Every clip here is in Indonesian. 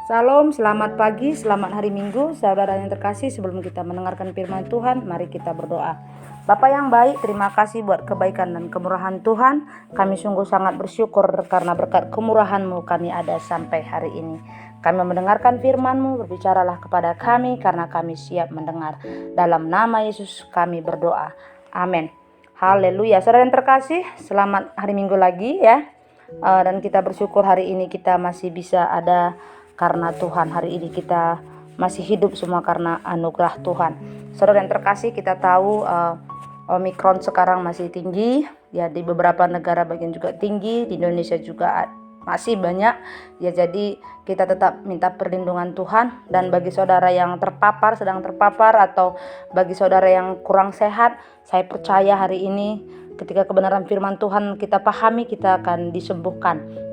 Salam, selamat pagi, selamat hari Minggu, saudara yang terkasih. Sebelum kita mendengarkan firman Tuhan, mari kita berdoa. Bapa yang baik, terima kasih buat kebaikan dan kemurahan Tuhan. Kami sungguh sangat bersyukur karena berkat kemurahan-Mu kami ada sampai hari ini. Kami mendengarkan firman-Mu, berbicaralah kepada kami karena kami siap mendengar. Dalam nama Yesus kami berdoa. Amin. Haleluya. Saudara yang terkasih, selamat hari Minggu lagi ya. Dan kita bersyukur hari ini kita masih bisa ada karena Tuhan. Hari ini kita masih hidup semua karena anugerah Tuhan. Saudara yang terkasih, kita tahu Omikron sekarang masih tinggi ya, di beberapa negara bagian juga tinggi, di Indonesia juga masih banyak ya. Jadi kita tetap minta perlindungan Tuhan. Dan bagi saudara yang terpapar, sedang terpapar, atau bagi saudara yang kurang sehat, saya percaya hari ini ketika kebenaran firman Tuhan kita pahami, kita akan disembuhkan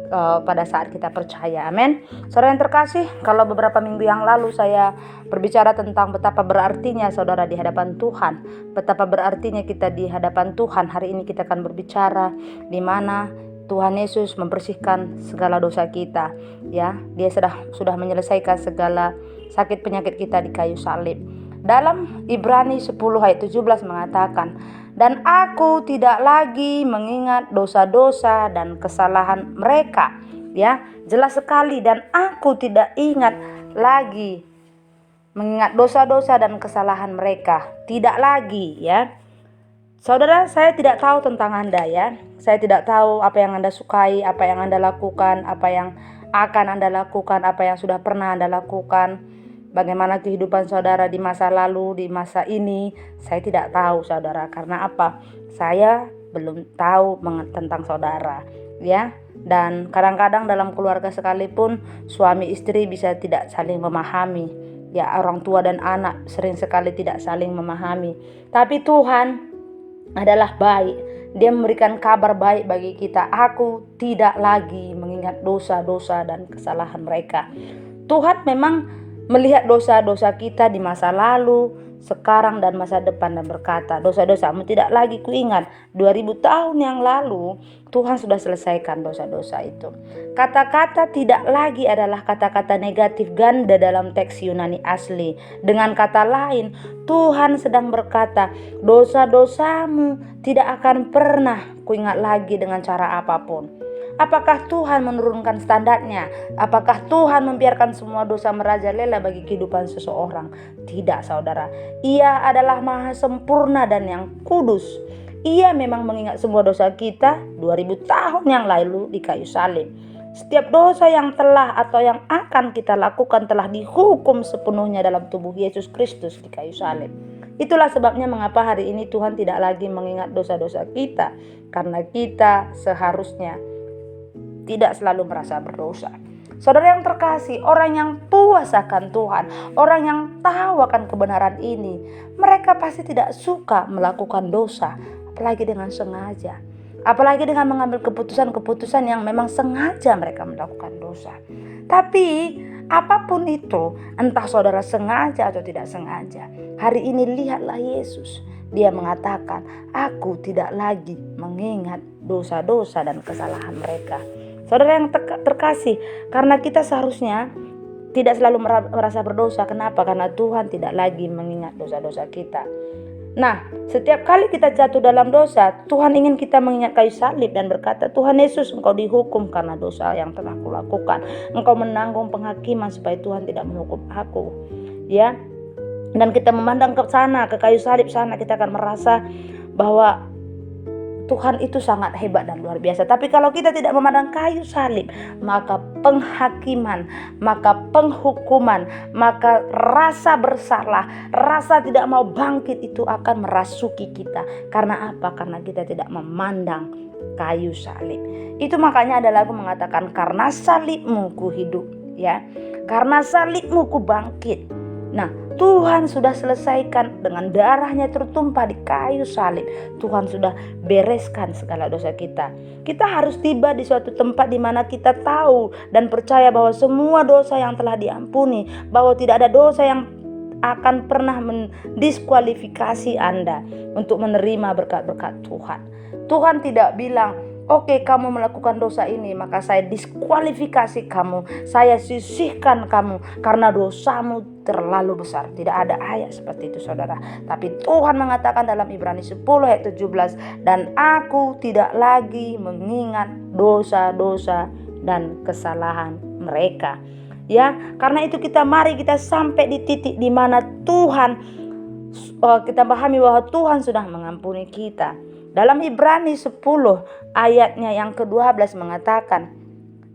pada saat kita percaya. Amin. Saudara yang terkasih, kalau beberapa minggu yang lalu saya berbicara tentang betapa berartinya saudara di hadapan Tuhan, betapa berartinya kita di hadapan Tuhan. Hari ini kita akan berbicara di mana Tuhan Yesus membersihkan segala dosa kita ya. Dia sudah menyelesaikan segala sakit penyakit kita di kayu salib. Dalam Ibrani 10 ayat 17 mengatakan, dan aku tidak lagi mengingat dosa-dosa dan kesalahan mereka. Ya, jelas sekali, dan aku tidak ingat lagi mengingat dosa-dosa dan kesalahan mereka. Tidak lagi ya. Saudara, saya tidak tahu tentang Anda ya. Saya tidak tahu apa yang Anda sukai, apa yang Anda lakukan, apa yang akan Anda lakukan, apa yang sudah pernah Anda lakukan. Bagaimana kehidupan saudara di masa lalu, di masa ini, saya tidak tahu saudara. Karena apa? Saya belum tahu tentang saudara ya. Dan kadang-kadang dalam keluarga sekalipun suami istri bisa tidak saling memahami ya. Orang tua dan anak sering sekali tidak saling memahami. Tapi Tuhan adalah baik. Dia memberikan kabar baik bagi kita. Aku tidak lagi mengingat dosa-dosa dan kesalahan mereka. Tuhan memang melihat dosa-dosa kita di masa lalu, sekarang dan masa depan, dan berkata, dosa-dosamu tidak lagi kuingat. 2000 tahun yang lalu Tuhan sudah selesaikan dosa-dosa itu. Kata-kata tidak lagi adalah kata-kata negatif ganda dalam teks Yunani asli. Dengan kata lain, Tuhan sedang berkata, dosa-dosamu tidak akan pernah kuingat lagi dengan cara apapun. Apakah Tuhan menurunkan standarnya? Apakah Tuhan membiarkan semua dosa merajalela bagi kehidupan seseorang? Tidak saudara. Ia adalah maha sempurna dan yang kudus. Ia memang mengingat semua dosa kita 2000 tahun yang lalu di kayu salib. Setiap dosa yang telah atau yang akan kita lakukan telah dihukum sepenuhnya dalam tubuh Yesus Kristus di kayu salib. Itulah sebabnya mengapa hari ini Tuhan tidak lagi mengingat dosa-dosa kita. Karena kita seharusnya tidak selalu merasa berdosa. Saudara yang terkasih, orang yang puas akan Tuhan, orang yang tahu akan kebenaran ini, mereka pasti tidak suka melakukan dosa, apalagi dengan sengaja. Apalagi dengan mengambil keputusan-keputusan yang memang sengaja mereka melakukan dosa. Tapi apapun itu, entah saudara sengaja atau tidak sengaja, hari ini lihatlah Yesus. Dia mengatakan, aku tidak lagi mengingat dosa-dosa dan kesalahan mereka. Saudara yang terkasih, karena kita seharusnya tidak selalu merasa berdosa. Kenapa? Karena Tuhan tidak lagi mengingat dosa-dosa kita. Nah, setiap kali kita jatuh dalam dosa, Tuhan ingin kita mengingat kayu salib dan berkata, Tuhan Yesus, engkau dihukum karena dosa yang telah kulakukan. Engkau menanggung penghakiman supaya Tuhan tidak menghukum aku. Ya. Dan kita memandang ke sana, ke kayu salib sana, kita akan merasa bahwa Tuhan itu sangat hebat dan luar biasa. Tapi kalau kita tidak memandang kayu salib, maka penghakiman, maka penghukuman, maka rasa bersalah, rasa tidak mau bangkit itu akan merasuki kita. Karena apa? Karena kita tidak memandang kayu salib. Itu makanya ada lagu mengatakan, karena salibmu ku hidup ya. Karena salibmu ku bangkit. Nah, Tuhan sudah selesaikan dengan darahnya tertumpah di kayu salib. Tuhan sudah bereskan segala dosa kita. Kita harus tiba di suatu tempat di mana kita tahu dan percaya bahwa semua dosa yang telah diampuni, bahwa tidak ada dosa yang akan pernah mendiskualifikasi Anda untuk menerima berkat-berkat Tuhan. Tuhan tidak bilang, Oke, kamu melakukan dosa ini, maka saya diskualifikasi kamu, saya sisihkan kamu karena dosamu terlalu besar. Tidak ada ayat seperti itu, saudara. Tapi Tuhan mengatakan dalam Ibrani 10 ayat 17, dan aku tidak lagi mengingat dosa-dosa dan kesalahan mereka. Ya, karena itu mari kita sampai di titik di mana kita pahami bahwa Tuhan sudah mengampuni kita. Dalam Ibrani 10 ayatnya yang ke-12 mengatakan,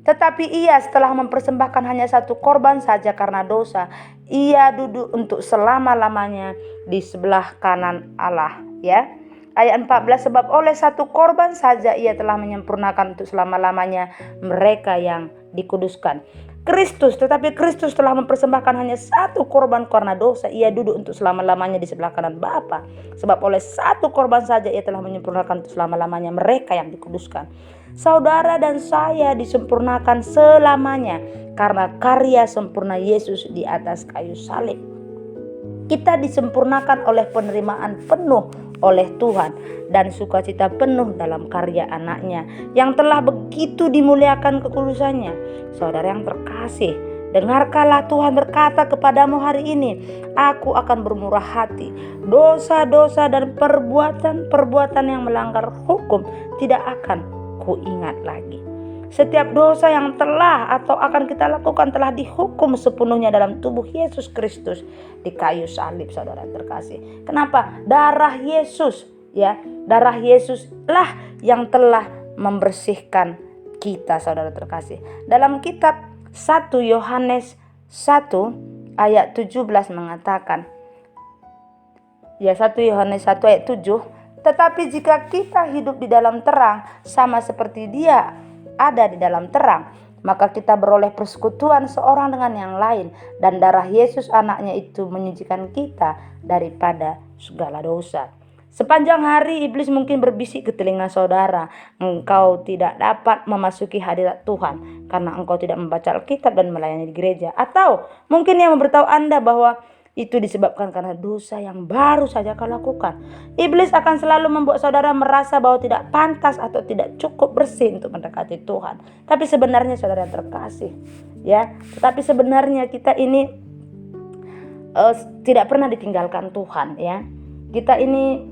tetapi ia setelah mempersembahkan hanya satu korban saja karena dosa, ia duduk untuk selama-lamanya di sebelah kanan Allah. Ya, ayat 14, sebab oleh satu korban saja ia telah menyempurnakan untuk selama-lamanya mereka yang dikuduskan. Tetapi Kristus telah mempersembahkan hanya satu korban karena dosa, ia duduk untuk selama-lamanya di sebelah kanan Bapa. Sebab oleh satu korban saja ia telah menyempurnakan untuk selama-lamanya mereka yang dikuduskan. Saudara dan saya disempurnakan selamanya karena karya sempurna Yesus di atas kayu salib. Kita disempurnakan oleh penerimaan penuh oleh Tuhan dan sukacita penuh dalam karya anaknya yang telah begitu dimuliakan kekudusannya. Saudara yang terkasih, dengarkanlah Tuhan berkata kepadamu hari ini, aku akan bermurah hati. Dosa-dosa dan perbuatan yang melanggar hukum tidak akan kuingat lagi. Setiap dosa yang telah atau akan kita lakukan telah dihukum sepenuhnya dalam tubuh Yesus Kristus di kayu salib, saudara terkasih. Kenapa? Darah Yesus, ya, darah Yesuslah yang telah membersihkan kita, saudara terkasih. Dalam kitab 1 Yohanes 1 ayat 17 mengatakan, ya, 1 Yohanes 1 ayat 7, tetapi jika kita hidup di dalam terang sama seperti Dia ada di dalam terang, maka kita beroleh persekutuan seorang dengan yang lain, dan darah Yesus anaknya itu menyucikan kita daripada segala dosa. Sepanjang hari iblis mungkin berbisik ke telinga saudara, engkau tidak dapat memasuki hadirat Tuhan karena engkau tidak membaca Alkitab dan melayani di gereja. Atau mungkin ia memberitahu Anda bahwa itu disebabkan karena dosa yang baru saja kau lakukan. Iblis akan selalu membuat saudara merasa bahwa tidak pantas atau tidak cukup bersih untuk mendekati Tuhan. Tapi sebenarnya saudara yang terkasih, ya, tetapi sebenarnya kita ini tidak pernah ditinggalkan Tuhan, ya. Kita ini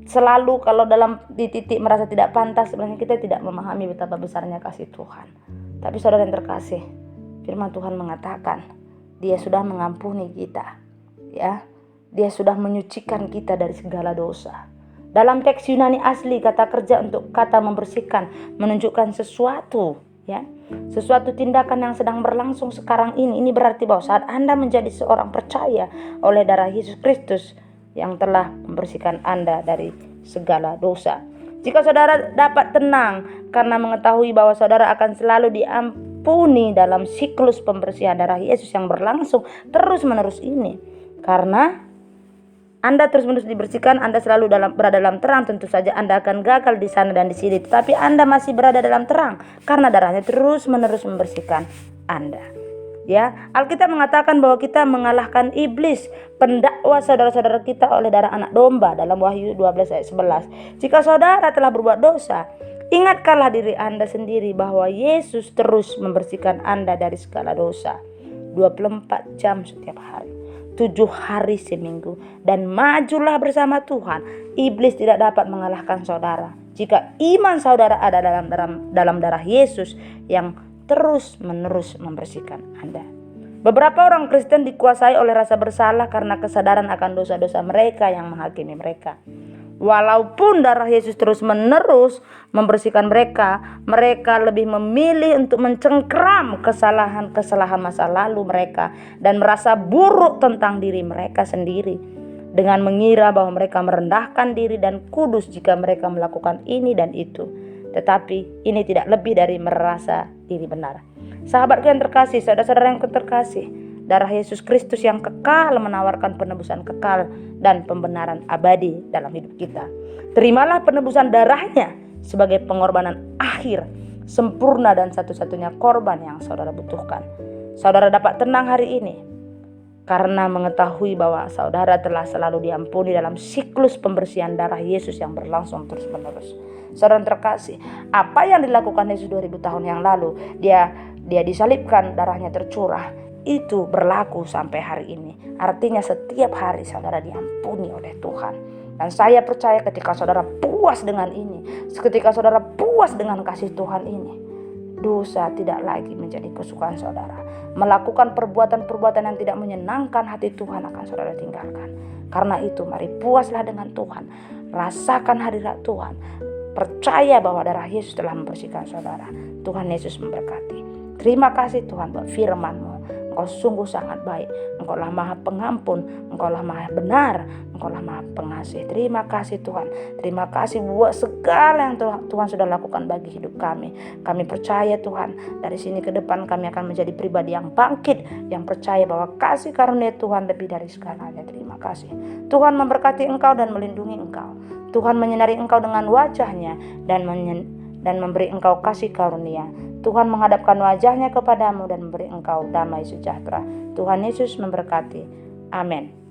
selalu kalau di titik merasa tidak pantas, sebenarnya kita tidak memahami betapa besarnya kasih Tuhan. Tapi saudara yang terkasih, firman Tuhan mengatakan Dia sudah mengampuni kita, ya. Dia sudah menyucikan kita dari segala dosa. Dalam teks Yunani asli, kata kerja untuk kata membersihkan menunjukkan sesuatu, ya, sesuatu tindakan yang sedang berlangsung sekarang ini. Ini berarti bahwa saat Anda menjadi seorang percaya oleh darah Yesus Kristus yang telah membersihkan Anda dari segala dosa. Jika saudara dapat tenang karena mengetahui bahwa saudara akan selalu diampuni dalam siklus pembersihan darah Yesus yang berlangsung terus-menerus ini. Karena Anda terus-menerus dibersihkan, Anda selalu berada dalam terang, tentu saja Anda akan gagal di sana dan di sini. Tetapi Anda masih berada dalam terang karena darahnya terus-menerus membersihkan Anda. Ya, Alkitab mengatakan bahwa kita mengalahkan iblis, pendakwa saudara-saudara kita oleh darah anak domba dalam Wahyu 12 ayat 11. Jika saudara telah berbuat dosa, ingatkanlah diri Anda sendiri bahwa Yesus terus membersihkan Anda dari segala dosa 24 jam setiap hari, 7 hari seminggu, dan majulah bersama Tuhan. Iblis tidak dapat mengalahkan saudara jika iman saudara ada dalam darah Yesus yang terus-menerus membersihkan Anda. Beberapa orang Kristen dikuasai oleh rasa bersalah karena kesadaran akan dosa-dosa mereka yang menghakimi mereka. Walaupun darah Yesus terus-menerus membersihkan mereka, mereka lebih memilih untuk mencengkram kesalahan-kesalahan masa lalu mereka dan merasa buruk tentang diri mereka sendiri, dengan mengira bahwa mereka merendahkan diri dan kudus jika mereka melakukan ini dan itu. Tetapi ini tidak lebih dari merasa diri benar. Sahabatku yang terkasih, saudara-saudara yang terkasih, darah Yesus Kristus yang kekal menawarkan penebusan kekal dan pembenaran abadi dalam hidup kita. Terimalah penebusan darahnya sebagai pengorbanan akhir, sempurna dan satu-satunya korban yang saudara butuhkan. Saudara dapat tenang hari ini karena mengetahui bahwa saudara telah selalu diampuni dalam siklus pembersihan darah Yesus yang berlangsung terus-menerus. Saudara terkasih, apa yang dilakukan Yesus 2000 tahun yang lalu, dia disalibkan, darahnya tercurah, itu berlaku sampai hari ini. Artinya setiap hari saudara diampuni oleh Tuhan. Dan saya percaya ketika saudara puas dengan ini, ketika saudara puas dengan kasih Tuhan ini, dosa tidak lagi menjadi kesukaan saudara. Melakukan perbuatan-perbuatan yang tidak menyenangkan hati Tuhan akan saudara tinggalkan. Karena itu mari puaslah dengan Tuhan. Rasakan hadirat Tuhan. Percaya bahwa darah Yesus telah membersihkan saudara. Tuhan Yesus memberkati. Terima kasih Tuhan buat firman-Mu. Engkau sungguh sangat baik. Engkaulah Maha Pengampun. Engkaulah Maha Benar. Engkaulah Maha Pengasih. Terima kasih Tuhan. Terima kasih buat segala yang Tuhan sudah lakukan bagi hidup kami. Kami percaya Tuhan, dari sini ke depan kami akan menjadi pribadi yang bangkit, yang percaya bahwa kasih karunia Tuhan lebih dari segalanya. Terima kasih. Tuhan memberkati engkau dan melindungi engkau. Tuhan menyinari engkau dengan wajah-Nya dan memberi engkau kasih karunia. Tuhan menghadapkan wajah-Nya kepadamu dan memberi engkau damai sejahtera. Tuhan Yesus memberkati. Amin.